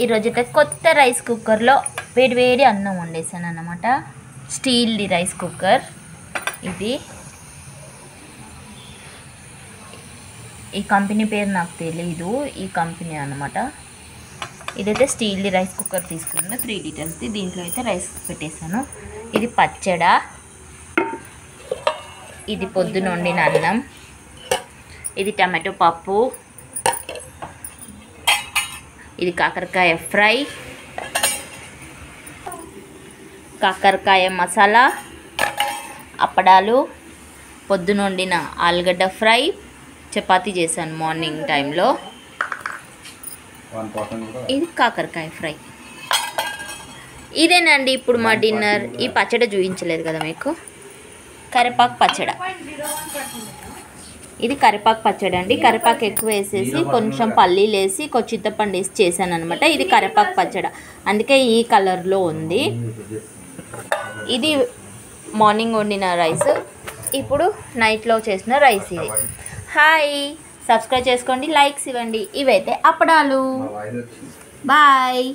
ఈరోజు అయితే కొత్త రైస్ కుక్కర్లో వేడి అన్నం వండేసాను అన్నమాట. స్టీల్ది రైస్ కుక్కర్ ఇది. ఈ కంపెనీ పేరు నాకు తెలీదు, ఈ కంపెనీ అన్నమాట. ఇదైతే స్టీల్ది రైస్ కుక్కర్ తీసుకున్నాను, 3 లీటర్స్ది. దీంట్లో అయితే రైస్ పెట్టేసాను. ఇది పచ్చడ, ఇది పొద్దున వండిన అన్నం, ఇది టమాటో పప్పు, ఇది కాకరకాయ ఫ్రై, కాకరకాయ మసాలా, అప్పడాలు, పొద్దున వండిన ఆలుగడ్డ ఫ్రై, చపాతీ చేశాను మార్నింగ్ టైంలో. ఇది కాకరకాయ ఫ్రై. ఇదేనండి ఇప్పుడు మా డిన్నర్. ఈ పచ్చడి చూపించలేదు కదా మీకు, కరివేపాకు పచ్చడి. ఇది కరివేపాకు పచ్చడి అండి. కరివేపాకు ఎక్కువ వేసేసి కొంచెం పల్లీలు వేసి కొంచెం చింతపండు వేసి చేశాను అనమాట. ఇది కరివేపాకు పచ్చడి, అందుకే ఈ కలర్లో ఉంది. ఇది మార్నింగ్ వండిన రైస్, ఇప్పుడు నైట్లో చేసిన రైస్ ఇది. హాయ్, సబ్స్క్రైబ్ చేసుకోండి, లైక్స్ ఇవ్వండి. ఇవైతే అప్పడాలు. బాయ్.